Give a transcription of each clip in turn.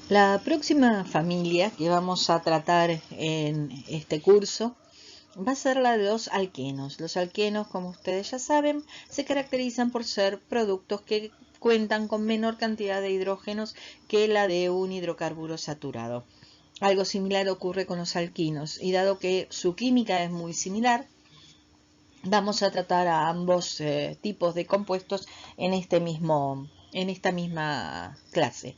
La próxima familia que vamos a tratar en este curso va a ser la de los alquenos. Los alquenos, como ustedes ya saben, se caracterizan por ser productos que cuentan con menor cantidad de hidrógenos que la de un hidrocarburo saturado. Algo similar ocurre con los alquinos, y dado que su química es muy similar, vamos a tratar a ambos tipos de compuestos en esta misma clase.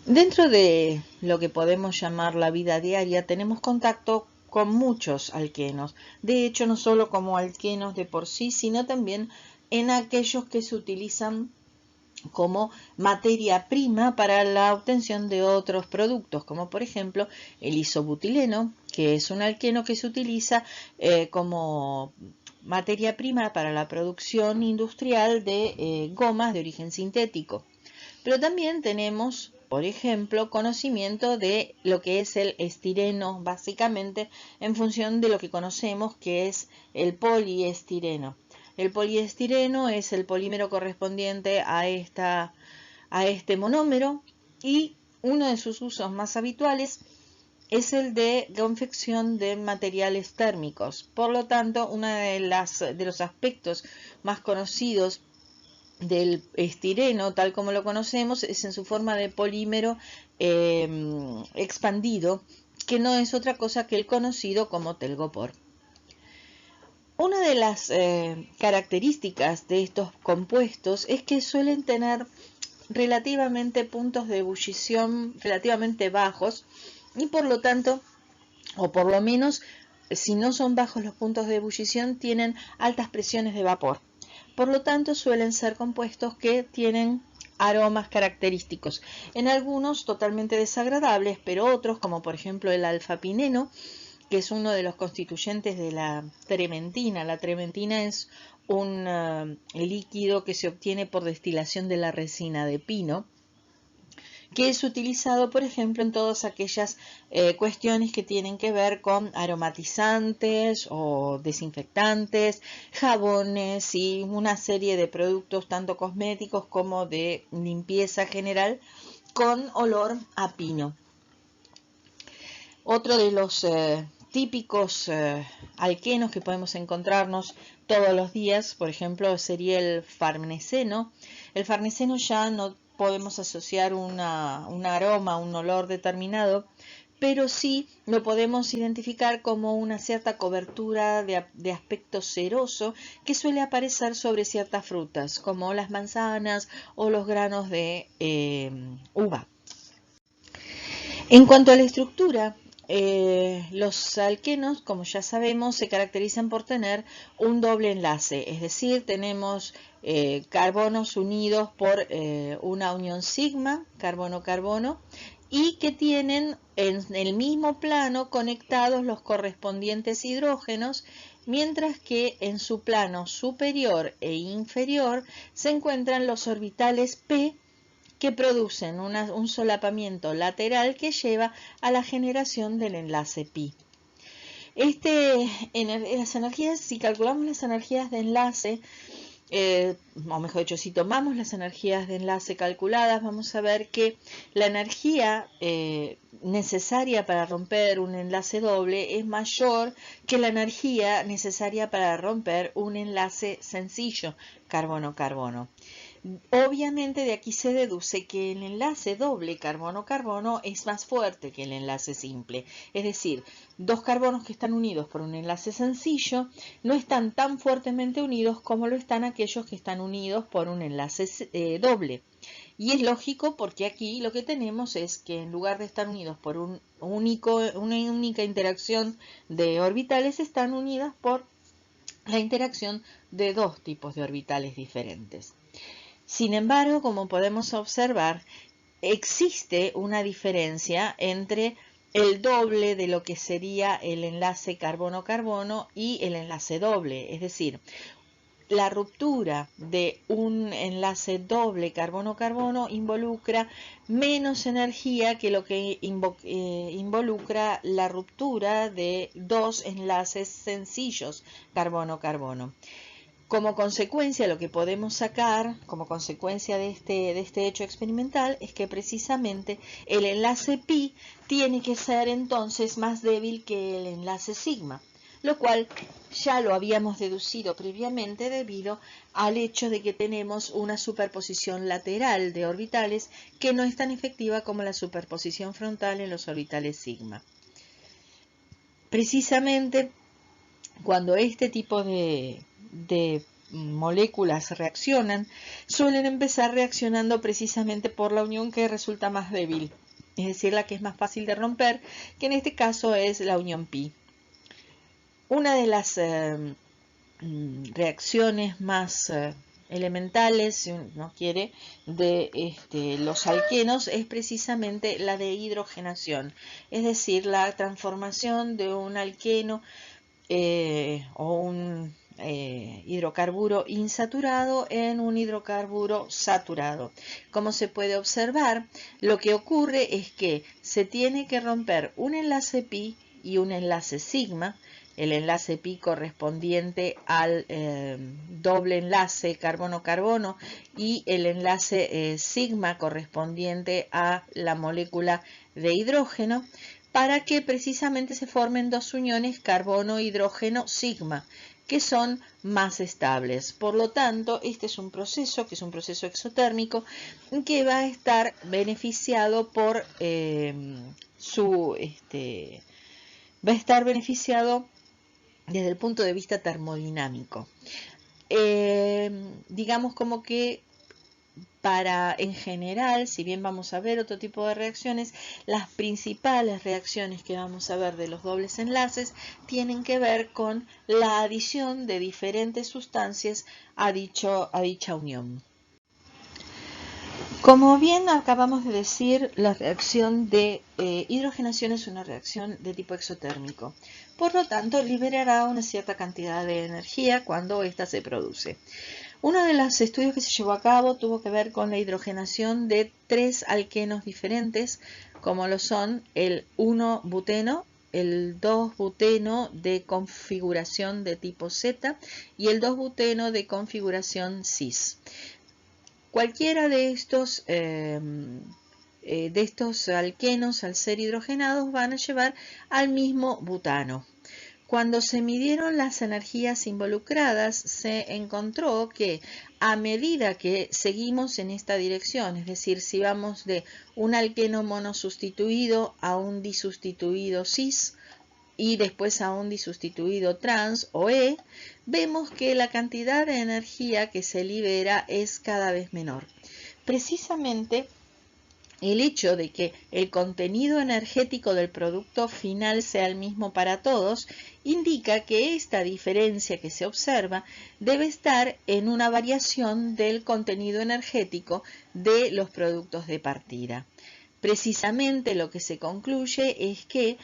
Dentro de lo que podemos llamar la vida diaria, tenemos contacto con muchos alquenos. De hecho, no solo como alquenos de por sí, sino también en aquellos que se utilizan como materia prima para la obtención de otros productos, como por ejemplo el isobutileno, que es un alqueno que se utiliza como materia prima para la producción industrial de gomas de origen sintético. Pero también tenemos, por ejemplo, conocimiento de lo que es el estireno, básicamente en función de lo que conocemos que es el poliestireno. El poliestireno es el polímero correspondiente a este monómero, y uno de sus usos más habituales es el de confección de materiales térmicos. Por lo tanto, uno de los aspectos más conocidos del estireno, tal como lo conocemos, es en su forma de polímero expandido, que no es otra cosa que el conocido como telgopor. Una de las características de estos compuestos es que suelen tener relativamente puntos de ebullición relativamente bajos, y por lo tanto, o por lo menos, si no son bajos los puntos de ebullición, tienen altas presiones de vapor. Por lo tanto, suelen ser compuestos que tienen aromas característicos, en algunos totalmente desagradables, pero otros, como por ejemplo el alfapineno, que es uno de los constituyentes de la trementina. La trementina es un líquido que se obtiene por destilación de la resina de pino, que es utilizado, por ejemplo, en todas aquellas cuestiones que tienen que ver con aromatizantes o desinfectantes, jabones y una serie de productos tanto cosméticos como de limpieza general con olor a pino. Otro de los típicos alquenos que podemos encontrarnos todos los días, por ejemplo, sería el farneseno. El farneseno ya no podemos asociar un aroma, un olor determinado, pero sí lo podemos identificar como una cierta cobertura de aspecto ceroso que suele aparecer sobre ciertas frutas, como las manzanas o los granos de uva. En cuanto a la estructura, los alquenos, como ya sabemos, se caracterizan por tener un doble enlace, es decir, tenemos carbonos unidos por una unión sigma, carbono-carbono, y que tienen en el mismo plano conectados los correspondientes hidrógenos, mientras que en su plano superior e inferior se encuentran los orbitales p, que producen un solapamiento lateral que lleva a la generación del enlace pi. Las energías, si calculamos las energías de enlace, o mejor dicho, si tomamos las energías de enlace calculadas, vamos a ver que la energía necesaria para romper un enlace doble es mayor que la energía necesaria para romper un enlace sencillo, carbono-carbono. Obviamente de aquí se deduce que el enlace doble carbono-carbono es más fuerte que el enlace simple. Es decir, dos carbonos que están unidos por un enlace sencillo no están tan fuertemente unidos como lo están aquellos que están unidos por un enlace doble. Y es lógico, porque aquí lo que tenemos es que en lugar de estar unidos por una única interacción de orbitales, están unidas por la interacción de dos tipos de orbitales diferentes. Sin embargo, como podemos observar, existe una diferencia entre el doble de lo que sería el enlace carbono-carbono y el enlace doble. Es decir, la ruptura de un enlace doble carbono-carbono involucra menos energía que lo que involucra la ruptura de dos enlaces sencillos carbono-carbono. Como consecuencia, lo que podemos sacar como consecuencia de este hecho experimental es que precisamente el enlace pi tiene que ser entonces más débil que el enlace sigma, lo cual ya lo habíamos deducido previamente debido al hecho de que tenemos una superposición lateral de orbitales que no es tan efectiva como la superposición frontal en los orbitales sigma. Precisamente cuando este tipo de moléculas reaccionan, suelen empezar reaccionando precisamente por la unión que resulta más débil, es decir, la que es más fácil de romper, que en este caso es la unión pi. Una de las reacciones más elementales, si uno quiere, de los alquenos es precisamente la de hidrogenación, es decir, la transformación de un alqueno o un hidrocarburo insaturado en un hidrocarburo saturado. Como se puede observar, lo que ocurre es que se tiene que romper un enlace pi y un enlace sigma, el enlace pi correspondiente al doble enlace carbono-carbono y el enlace sigma correspondiente a la molécula de hidrógeno, para que precisamente se formen dos uniones carbono-hidrógeno-sigma, que son más estables. Por lo tanto, este es un proceso, que es un proceso exotérmico, que va a estar beneficiado por va a estar beneficiado desde el punto de vista termodinámico. Digamos como que en general, si bien vamos a ver otro tipo de reacciones, las principales reacciones que vamos a ver de los dobles enlaces tienen que ver con la adición de diferentes sustancias a dicha unión. Como bien acabamos de decir, la reacción de hidrogenación es una reacción de tipo exotérmico. Por lo tanto, liberará una cierta cantidad de energía cuando ésta se produce. Uno de los estudios que se llevó a cabo tuvo que ver con la hidrogenación de 3 alquenos diferentes, como lo son el 1-buteno, el 2-buteno de configuración de tipo Z y el 2-buteno de configuración cis. Cualquiera de estos alquenos, al ser hidrogenados, van a llevar al mismo butano. Cuando se midieron las energías involucradas, se encontró que a medida que seguimos en esta dirección, es decir, si vamos de un alqueno monosustituido a un disustituido cis y después a un disustituido trans o vemos que la cantidad de energía que se libera es cada vez menor. Precisamente el hecho de que el contenido energético del producto final sea el mismo para todos indica que esta diferencia que se observa debe estar en una variación del contenido energético de los productos de partida. Precisamente lo que se concluye es que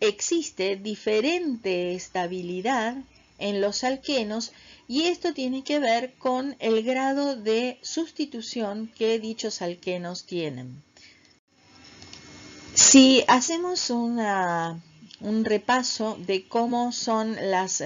existe diferente estabilidad en los alquenos y esto tiene que ver con el grado de sustitución que dichos alquenos tienen. Si hacemos un repaso de cómo son las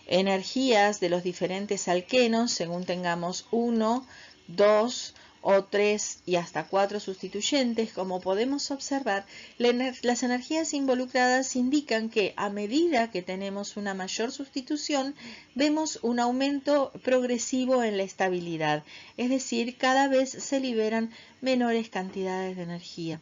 energías de los diferentes alquenos, según tengamos 1, 2 o 3 y hasta 4 sustituyentes, como podemos observar, las energías involucradas indican que a medida que tenemos una mayor sustitución, vemos un aumento progresivo en la estabilidad, es decir, cada vez se liberan menores cantidades de energía.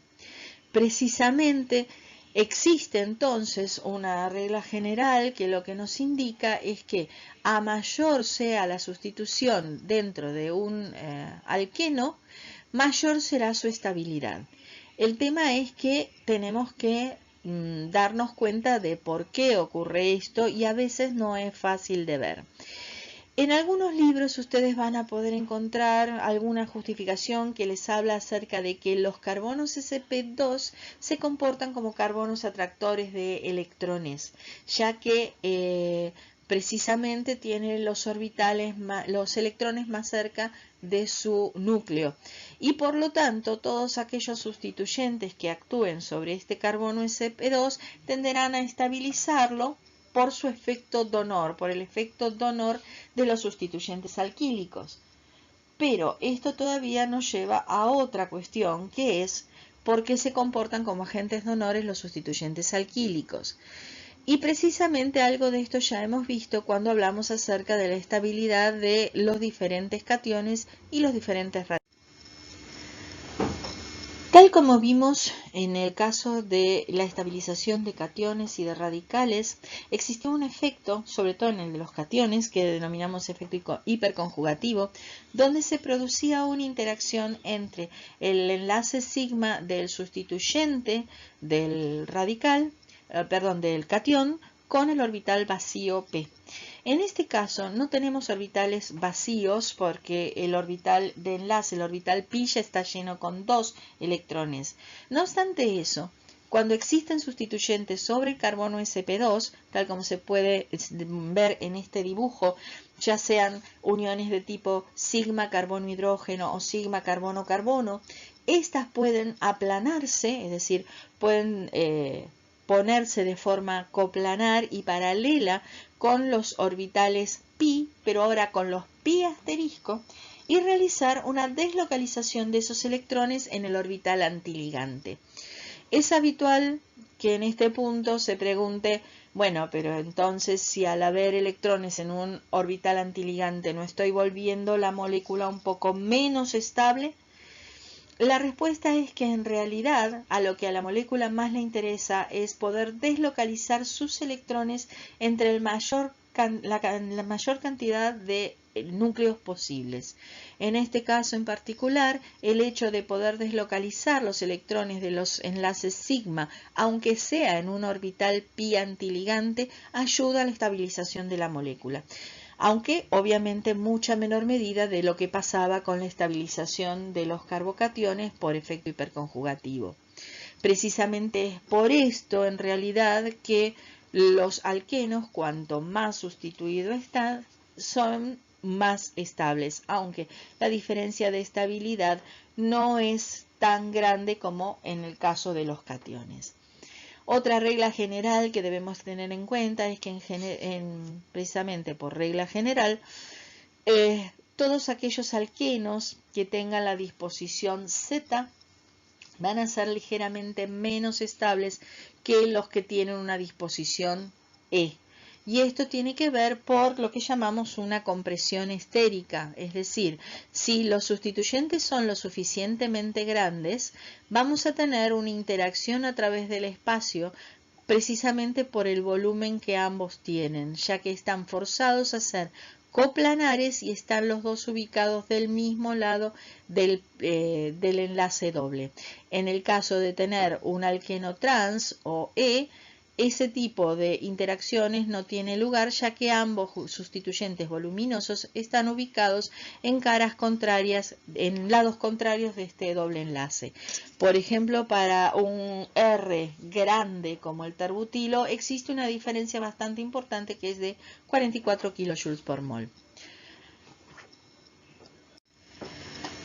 Precisamente existe entonces una regla general que lo que nos indica es que a mayor sea la sustitución dentro de un alqueno, mayor será su estabilidad. El tema es que tenemos que darnos cuenta de por qué ocurre esto y a veces no es fácil de ver. En algunos libros ustedes van a poder encontrar alguna justificación que les habla acerca de que los carbonos sp2 se comportan como carbonos atractores de electrones, ya que precisamente tienen los electrones más cerca de su núcleo y por lo tanto todos aquellos sustituyentes que actúen sobre este carbono sp2 tenderán a estabilizarlo por su efecto donor, por el efecto donor de los sustituyentes alquílicos. Pero esto todavía nos lleva a otra cuestión, que es por qué se comportan como agentes donores los sustituyentes alquílicos. Y precisamente algo de esto ya hemos visto cuando hablamos acerca de la estabilidad de los diferentes cationes y los diferentes radicales. Tal como vimos en el caso de la estabilización de cationes y de radicales, existió un efecto, sobre todo en el de los cationes, que denominamos efecto hiperconjugativo, donde se producía una interacción entre el enlace sigma del sustituyente del radical, del catión, con el orbital vacío P. En este caso no tenemos orbitales vacíos porque el orbital de enlace, el orbital pi, ya está lleno con 2 electrones. No obstante eso, cuando existen sustituyentes sobre el carbono sp2, tal como se puede ver en este dibujo, ya sean uniones de tipo sigma carbono-hidrógeno o sigma carbono-carbono, estas pueden aplanarse, es decir, pueden ponerse de forma coplanar y paralela con los orbitales pi, pero ahora con los pi asterisco, y realizar una deslocalización de esos electrones en el orbital antiligante. Es habitual que en este punto se pregunte, bueno, pero entonces si al haber electrones en un orbital antiligante no estoy volviendo la molécula un poco menos estable. La respuesta es que en realidad a lo que a la molécula más le interesa es poder deslocalizar sus electrones entre la mayor cantidad de núcleos posibles. En este caso en particular, el hecho de poder deslocalizar los electrones de los enlaces sigma, aunque sea en un orbital pi antiligante, ayuda a la estabilización de la molécula, aunque obviamente en mucha menor medida de lo que pasaba con la estabilización de los carbocationes por efecto hiperconjugativo. Precisamente es por esto en realidad que los alquenos, cuanto más sustituido están, son más estables, aunque la diferencia de estabilidad no es tan grande como en el caso de los cationes. Otra regla general que debemos tener en cuenta es que precisamente por regla general, todos aquellos alquenos que tengan la disposición Z van a ser ligeramente menos estables que los que tienen una disposición E. Y esto tiene que ver por lo que llamamos una compresión estérica, es decir, si los sustituyentes son lo suficientemente grandes, vamos a tener una interacción a través del espacio precisamente por el volumen que ambos tienen, ya que están forzados a ser coplanares y están los dos ubicados del mismo lado del enlace doble. En el caso de tener un alqueno trans o E, ese tipo de interacciones no tiene lugar, ya que ambos sustituyentes voluminosos están ubicados en caras contrarias, en lados contrarios de este doble enlace. Por ejemplo, para un R grande como el terbutilo existe una diferencia bastante importante que es de 44 kJ por mol.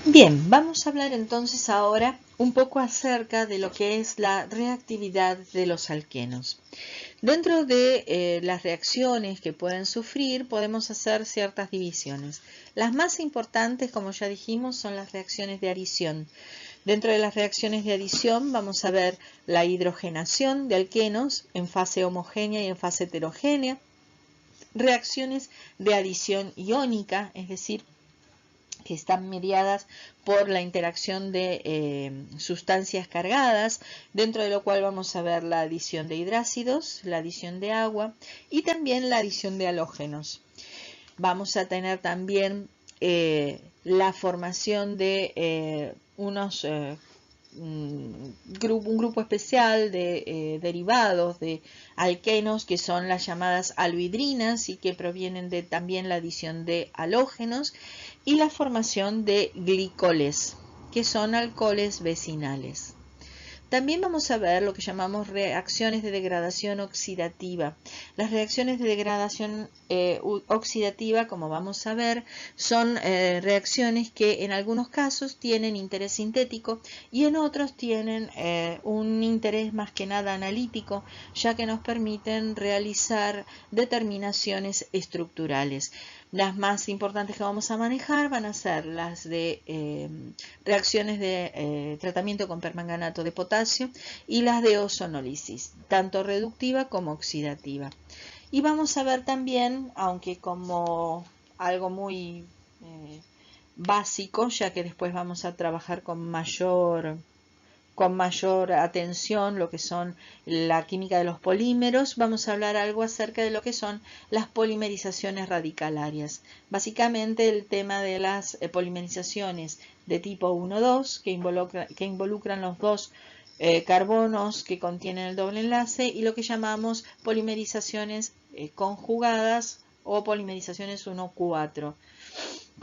Bien, vamos a hablar entonces ahora un poco acerca de lo que es la reactividad de los alquenos. Dentro de las reacciones que pueden sufrir podemos hacer ciertas divisiones. Las más importantes, como ya dijimos, son las reacciones de adición. Dentro de las reacciones de adición vamos a ver la hidrogenación de alquenos en fase homogénea y en fase heterogénea. Reacciones de adición iónica, es decir, que están mediadas por la interacción de sustancias cargadas, dentro de lo cual vamos a ver la adición de hidrácidos, la adición de agua y también la adición de halógenos. Vamos a tener también la formación de un grupo especial de derivados de alquenos que son las llamadas alohidrinas y que provienen de también la adición de halógenos y la formación de glicoles, que son alcoholes vecinales. También vamos a ver lo que llamamos reacciones de degradación oxidativa. Las reacciones de degradación oxidativa, como vamos a ver, son reacciones que en algunos casos tienen interés sintético y en otros tienen un interés más que nada analítico, ya que nos permiten realizar determinaciones estructurales. Las más importantes que vamos a manejar van a ser las de reacciones de tratamiento con permanganato de potasio y las de ozonólisis, tanto reductiva como oxidativa. Y vamos a ver también, aunque como algo muy básico, ya que después vamos a trabajar con mayor atención lo que son la química de los polímeros, vamos a hablar algo acerca de lo que son las polimerizaciones radicalarias. Básicamente el tema de las polimerizaciones de tipo 1,2 que involucran los dos carbonos que contienen el doble enlace y lo que llamamos polimerizaciones conjugadas o polimerizaciones 1,4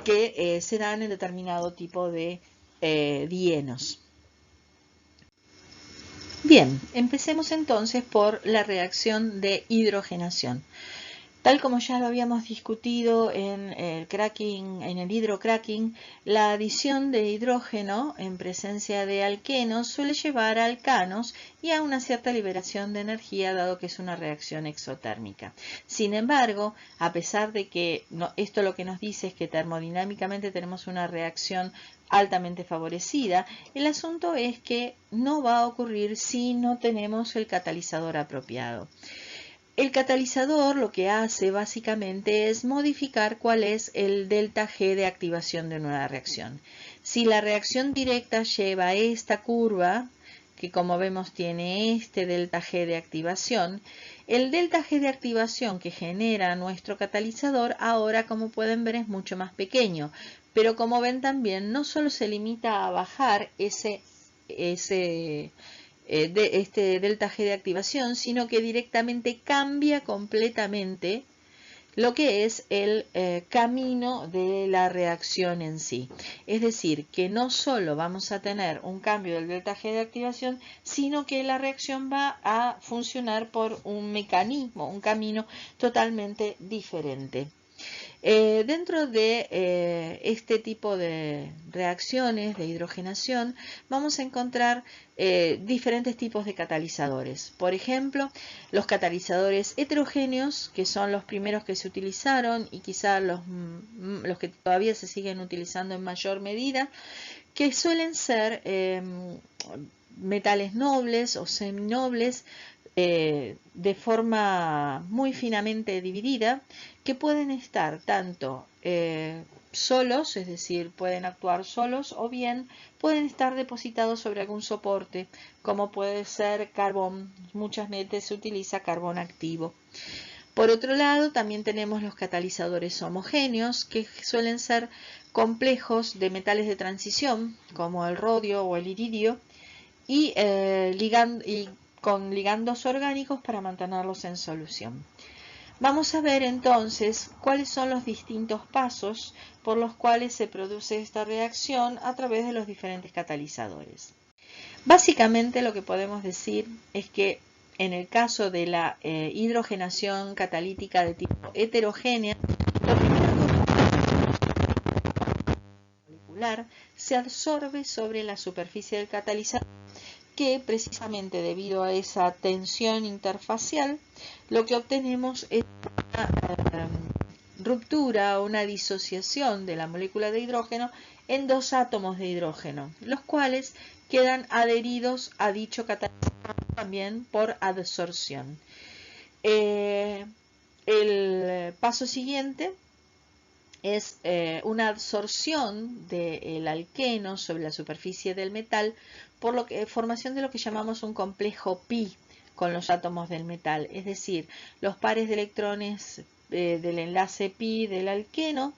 que se dan en determinado tipo de dienos. Bien, empecemos entonces por la reacción de hidrogenación. Tal como ya lo habíamos discutido en el cracking, en el hidrocracking, la adición de hidrógeno en presencia de alquenos suele llevar a alcanos y a una cierta liberación de energía, dado que es una reacción exotérmica. Sin embargo, a pesar de que esto lo que nos dice es que termodinámicamente tenemos una reacción altamente favorecida, el asunto es que no va a ocurrir si no tenemos el catalizador apropiado. El catalizador lo que hace básicamente es modificar cuál es el delta G de activación de una reacción. Si la reacción directa lleva esta curva, que como vemos tiene este delta G de activación, el delta G de activación que genera nuestro catalizador ahora, como pueden ver, es mucho más pequeño. Pero como ven también, no solo se limita a bajar este delta G de activación, sino que directamente cambia completamente lo que es el camino de la reacción en sí. Es decir, que no solo vamos a tener un cambio del delta G de activación, sino que la reacción va a funcionar por un mecanismo, un camino totalmente diferente. Dentro de este tipo de reacciones de hidrogenación vamos a encontrar diferentes tipos de catalizadores. Por ejemplo, los catalizadores heterogéneos, que son los primeros que se utilizaron y quizá los que todavía se siguen utilizando en mayor medida, que suelen ser metales nobles o seminobles, de forma muy finamente dividida, que pueden estar tanto solos, es decir, pueden actuar solos, o bien pueden estar depositados sobre algún soporte, como puede ser carbón. Muchas veces se utiliza carbón activo. Por otro lado, también tenemos los catalizadores homogéneos, que suelen ser complejos de metales de transición, como el rodio o el iridio, y con ligandos orgánicos para mantenerlos en solución. Vamos a ver entonces cuáles son los distintos pasos por los cuales se produce esta reacción a través de los diferentes catalizadores. Básicamente lo que podemos decir es que en el caso de la hidrogenación catalítica de tipo heterogénea, lo primero molecular se absorbe sobre la superficie del catalizador, que precisamente debido a esa tensión interfacial lo que obtenemos es una ruptura o una disociación de la molécula de hidrógeno en dos átomos de hidrógeno, los cuales quedan adheridos a dicho catalizador también por adsorción. El paso siguiente es una absorción del alqueno sobre la superficie del metal, por lo que formación de lo que llamamos un complejo pi con los átomos del metal, es decir, los pares de electrones del enlace pi del alqueno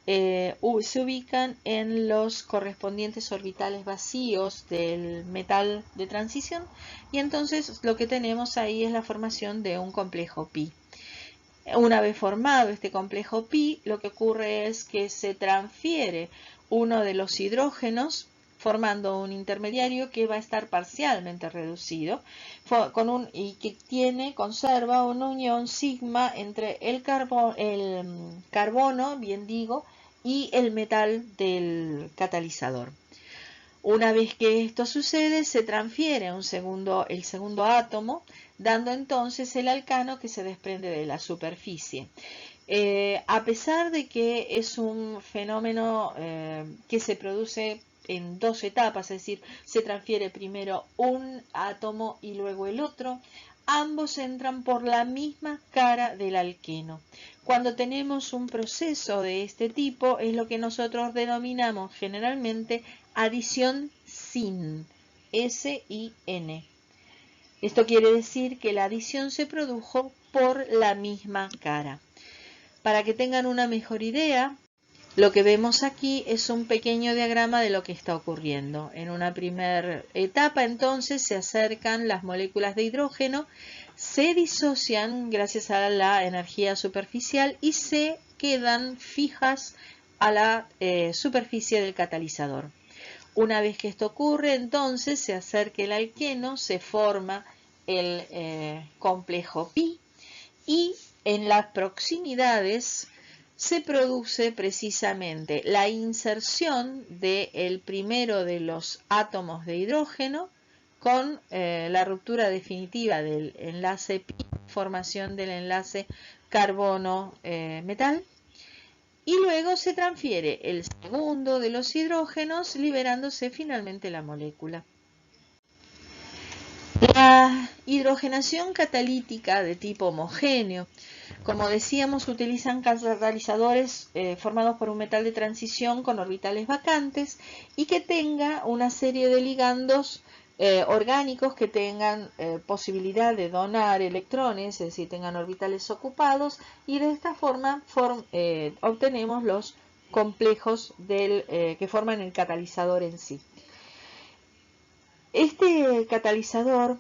se ubican en los correspondientes orbitales vacíos del metal de transición, y entonces lo que tenemos ahí es la formación de un complejo pi. Una vez formado este complejo pi, lo que ocurre es que se transfiere uno de los hidrógenos formando un intermediario que va a estar parcialmente reducido y que conserva una unión sigma entre el carbono, bien digo, y el metal del catalizador. Una vez que esto sucede, se transfiere el segundo átomo, dando entonces el alcano que se desprende de la superficie. A pesar de que es un fenómeno que se produce en dos etapas, es decir, se transfiere primero un átomo y luego el otro, ambos entran por la misma cara del alqueno. Cuando tenemos un proceso de este tipo es lo que nosotros denominamos generalmente adición sin, S-I-N. Esto quiere decir que la adición se produjo por la misma cara. Para que tengan una mejor idea, lo que vemos aquí es un pequeño diagrama de lo que está ocurriendo. En una primera etapa, entonces, se acercan las moléculas de hidrógeno, se disocian gracias a la energía superficial y se quedan fijas a la superficie del catalizador. Una vez que esto ocurre, entonces, se acerca el alqueno, se forma el complejo pi y en las proximidades se produce precisamente la inserción del primero de los átomos de hidrógeno con la ruptura definitiva del enlace pi, formación del enlace carbono-metal, y luego se transfiere el segundo de los hidrógenos, liberándose finalmente la molécula. La hidrogenación catalítica de tipo homogéneo, como decíamos, utilizan catalizadores formados por un metal de transición con orbitales vacantes y que tenga una serie de ligandos orgánicos que tengan posibilidad de donar electrones, es decir, tengan orbitales ocupados, y de esta forma obtenemos los complejos que forman el catalizador en sí. Este catalizador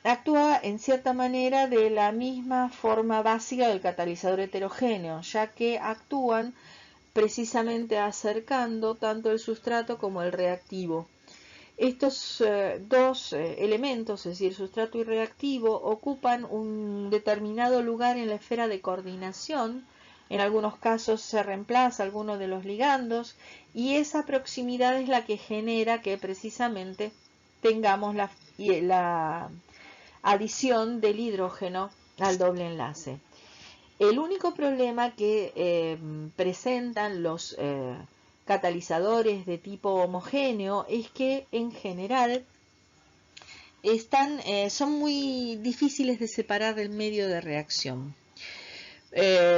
actúa en cierta manera de la misma forma básica del catalizador heterogéneo, ya que actúan precisamente acercando tanto el sustrato como el reactivo. Estos dos elementos, es decir, sustrato y reactivo, ocupan un determinado lugar en la esfera de coordinación. En algunos casos se reemplaza alguno de los ligandos y esa proximidad es la que genera que precisamente tengamos la adición del hidrógeno al doble enlace. El único problema que presentan los catalizadores de tipo homogéneo es que en general son muy difíciles de separar del medio de reacción.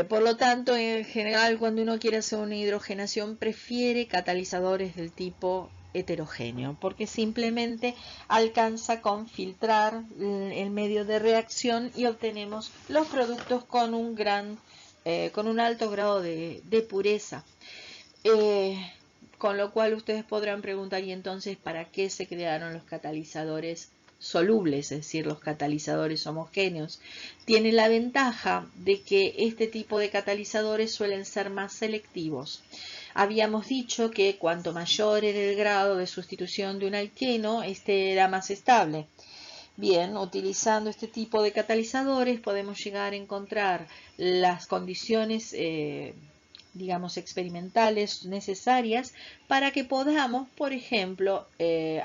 Por lo tanto, en general, cuando uno quiere hacer una hidrogenación, prefiere catalizadores del tipo heterogéneo, porque simplemente alcanza con filtrar el medio de reacción y obtenemos los productos con un alto grado de pureza. Con lo cual ustedes podrán preguntar, ¿y entonces para qué se crearon los catalizadores solubles, es decir, los catalizadores homogéneos? Tiene la ventaja de que este tipo de catalizadores suelen ser más selectivos. Habíamos dicho que cuanto mayor era el grado de sustitución de un alqueno, este era más estable. Bien, utilizando este tipo de catalizadores podemos llegar a encontrar las condiciones digamos, experimentales necesarias para que podamos, por ejemplo,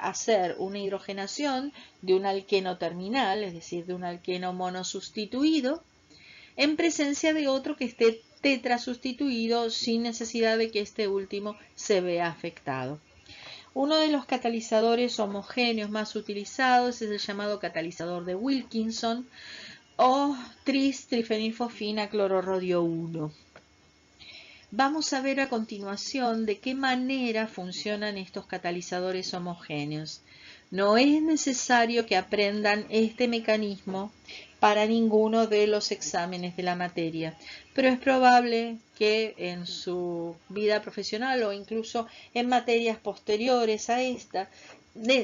hacer una hidrogenación de un alqueno terminal, es decir, de un alqueno monosustituido, en presencia de otro que esté tetrasustituido sin necesidad de que este último se vea afectado. Uno de los catalizadores homogéneos más utilizados es el llamado catalizador de Wilkinson o tris-trifenilfosfina clororrodio 1. Vamos a ver a continuación de qué manera funcionan estos catalizadores homogéneos. No es necesario que aprendan este mecanismo para ninguno de los exámenes de la materia, pero es probable que en su vida profesional o incluso en materias posteriores a esta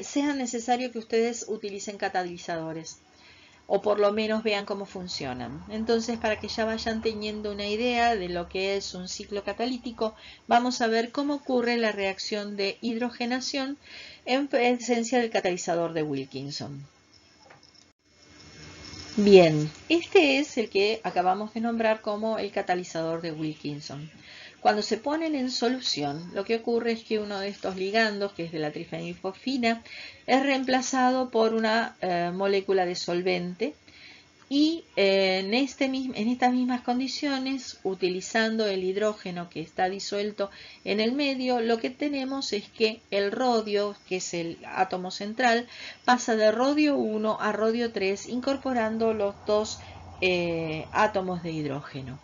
sea necesario que ustedes utilicen catalizadores. o por lo menos vean cómo funcionan. Entonces, para que ya vayan teniendo una idea de lo que es un ciclo catalítico, vamos a ver cómo ocurre la reacción de hidrogenación en presencia del catalizador de Wilkinson. Bien, este es el que acabamos de nombrar como el catalizador de Wilkinson. Cuando se ponen en solución, lo que ocurre es que uno de estos ligandos, que es de la trifenilfosfina, es reemplazado por una molécula de solvente y en estas mismas condiciones, utilizando el hidrógeno que está disuelto en el medio, lo que tenemos es que el rodio, que es el átomo central, pasa de rodio 1 a rodio 3, incorporando los dos átomos de hidrógeno.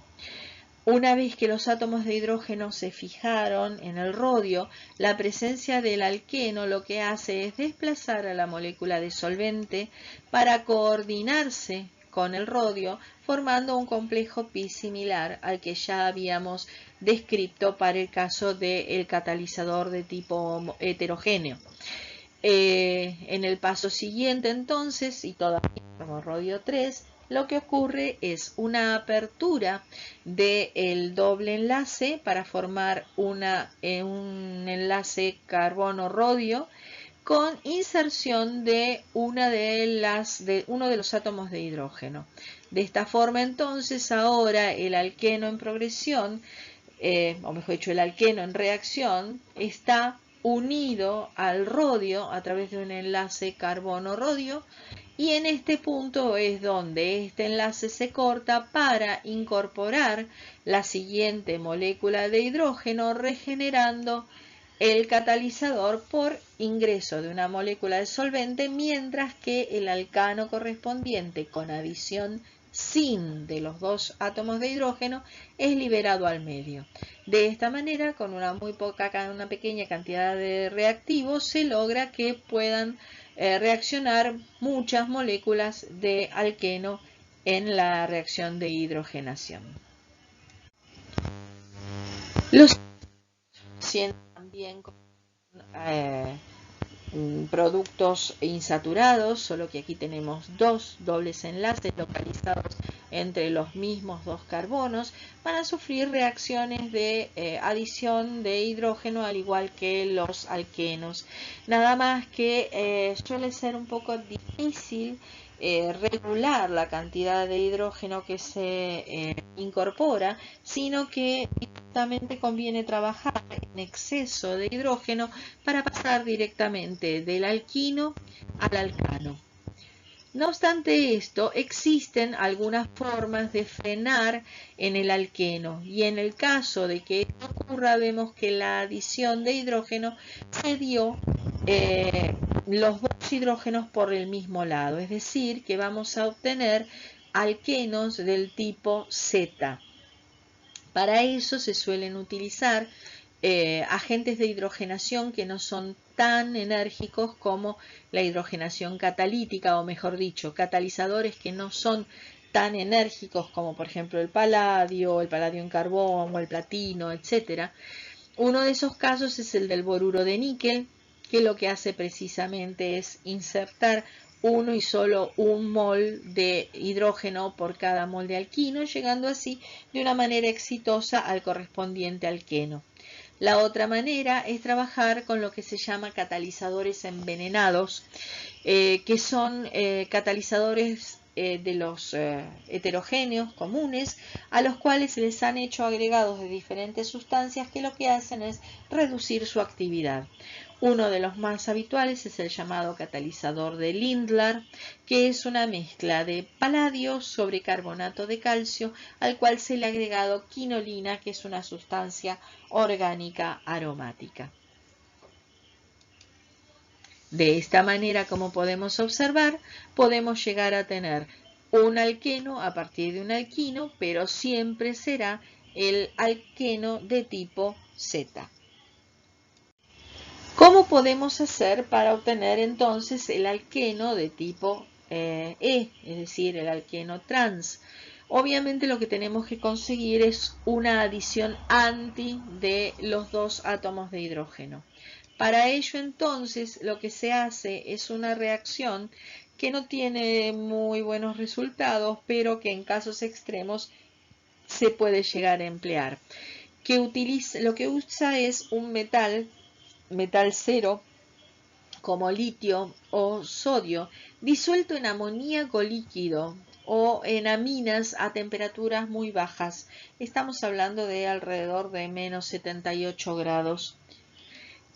Una vez que los átomos de hidrógeno se fijaron en el rodio, la presencia del alqueno lo que hace es desplazar a la molécula de solvente para coordinarse con el rodio, formando un complejo pi similar al que ya habíamos descrito para el caso del catalizador de tipo heterogéneo. En el paso siguiente, entonces, y todavía como rodio 3, lo que ocurre es una apertura del doble enlace para formar un enlace carbono-rodio con inserción de uno de los átomos de hidrógeno. De esta forma, entonces, ahora el alqueno en progresión, o mejor dicho, el alqueno en reacción, está unido al rodio a través de un enlace carbono-rodio, y en este punto es donde este enlace se corta para incorporar la siguiente molécula de hidrógeno, regenerando el catalizador por ingreso de una molécula de solvente, mientras que el alcano correspondiente con adición sin de los dos átomos de hidrógeno es liberado al medio. De esta manera, con una pequeña cantidad de reactivos, se logra que puedan reaccionar muchas moléculas de alqueno en la reacción de hidrogenación. Los también con productos insaturados, solo que aquí tenemos dos dobles enlaces localizados entre los mismos dos carbonos, van a sufrir reacciones de adición de hidrógeno al igual que los alquenos. Nada más que suele ser un poco difícil regular la cantidad de hidrógeno que se incorpora, sino que directamente conviene trabajar en exceso de hidrógeno para pasar directamente del alquino al alcano. No obstante esto, existen algunas formas de frenar en el alqueno, y en el caso de que esto ocurra, vemos que la adición de hidrógeno se dio los dos hidrógenos por el mismo lado, es decir, que vamos a obtener alquenos del tipo Z. Para eso se suelen utilizar agentes de hidrogenación que no son tan enérgicos como la hidrogenación catalítica, o mejor dicho, catalizadores que no son tan enérgicos como por ejemplo el paladio en carbón o el platino, etc. Uno de esos casos es el del boruro de níquel, que lo que hace precisamente es insertar uno y solo un mol de hidrógeno por cada mol de alquino, llegando así de una manera exitosa al correspondiente alqueno. La otra manera es trabajar con lo que se llama catalizadores envenenados, que son catalizadores de los heterogéneos comunes, a los cuales se les han hecho agregados de diferentes sustancias que lo que hacen es reducir su actividad. Uno de los más habituales es el llamado catalizador de Lindlar, que es una mezcla de paladio sobre carbonato de calcio, al cual se le ha agregado quinolina, que es una sustancia orgánica aromática. De esta manera, como podemos observar, podemos llegar a tener un alqueno a partir de un alquino, pero siempre será el alqueno de tipo Z. ¿Cómo podemos hacer para obtener entonces el alqueno de tipo es decir, el alqueno trans? Obviamente lo que tenemos que conseguir es una adición anti de los dos átomos de hidrógeno. Para ello entonces lo que se hace es una reacción que no tiene muy buenos resultados, pero que en casos extremos se puede llegar a emplear. Lo que usa es un metal cero, como litio o sodio, disuelto en amoníaco líquido o en aminas a temperaturas muy bajas. Estamos hablando de alrededor de menos 78 grados.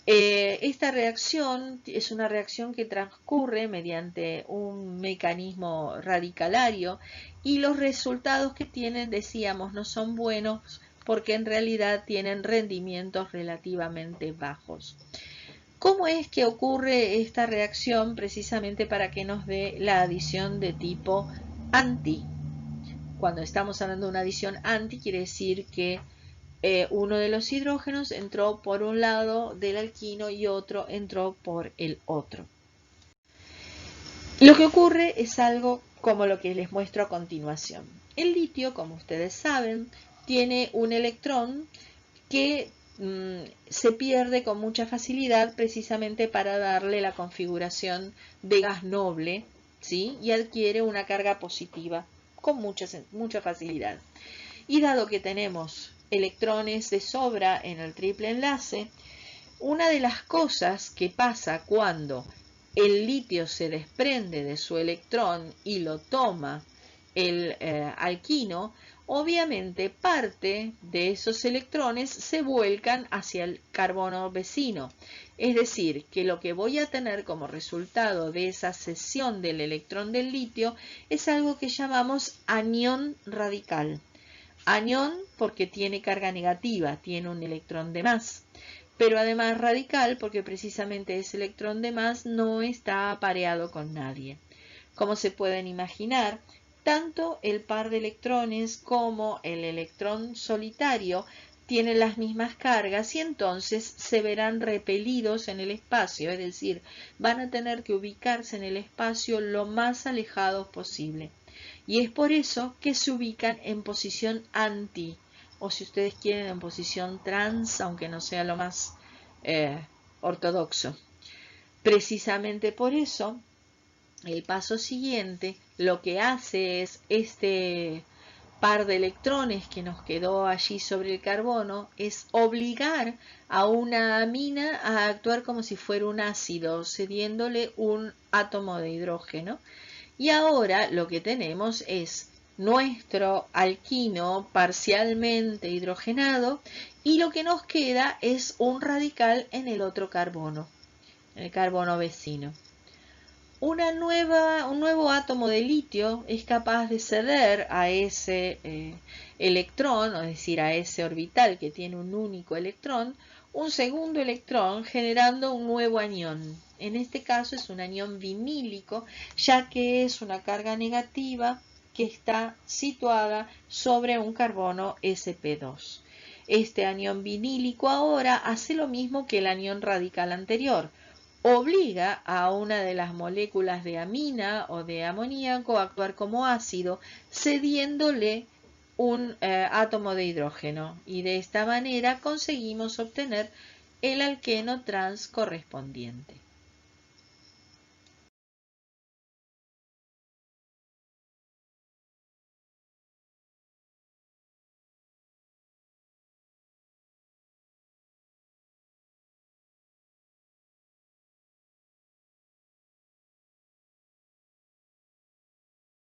Esta reacción es una reacción que transcurre mediante un mecanismo radicalario y los resultados que tienen, decíamos, no son buenos porque en realidad tienen rendimientos relativamente bajos. ¿Cómo es que ocurre esta reacción? Precisamente para que nos dé la adición de tipo anti. Cuando estamos hablando de una adición anti, quiere decir que uno de los hidrógenos entró por un lado del alquino y otro entró por el otro. Lo que ocurre es algo como lo que les muestro a continuación. El litio, como ustedes saben, tiene un electrón que se pierde con mucha facilidad precisamente para darle la configuración de gas noble, ¿sí? Y adquiere una carga positiva con mucha facilidad. Y dado que tenemos electrones de sobra en el triple enlace, una de las cosas que pasa cuando el litio se desprende de su electrón y lo toma el alquino, obviamente parte de esos electrones se vuelcan hacia el carbono vecino. Es decir, que lo que voy a tener como resultado de esa cesión del electrón del litio es algo que llamamos anión radical. Anión porque tiene carga negativa, tiene un electrón de más, pero además radical porque precisamente ese electrón de más no está apareado con nadie. Como se pueden imaginar, tanto el par de electrones como el electrón solitario tienen las mismas cargas y entonces se verán repelidos en el espacio, es decir, van a tener que ubicarse en el espacio lo más alejados posible. Y es por eso que se ubican en posición anti, o si ustedes quieren en posición trans, aunque no sea lo más ortodoxo. Precisamente por eso, el paso siguiente lo que hace es este par de electrones que nos quedó allí sobre el carbono, es obligar a una amina a actuar como si fuera un ácido, cediéndole un átomo de hidrógeno. Y ahora lo que tenemos es nuestro alquino parcialmente hidrogenado y lo que nos queda es un radical en el otro carbono, el carbono vecino. Un nuevo átomo de litio es capaz de ceder a ese electrón, es decir, a ese orbital que tiene un único electrón, un segundo electrón generando un nuevo anión. En este caso es un anión vinílico, ya que es una carga negativa que está situada sobre un carbono sp2. Este anión vinílico ahora hace lo mismo que el anión radical anterior. Obliga a una de las moléculas de amina o de amoníaco a actuar como ácido, cediéndole un átomo de hidrógeno, y de esta manera conseguimos obtener el alqueno trans correspondiente.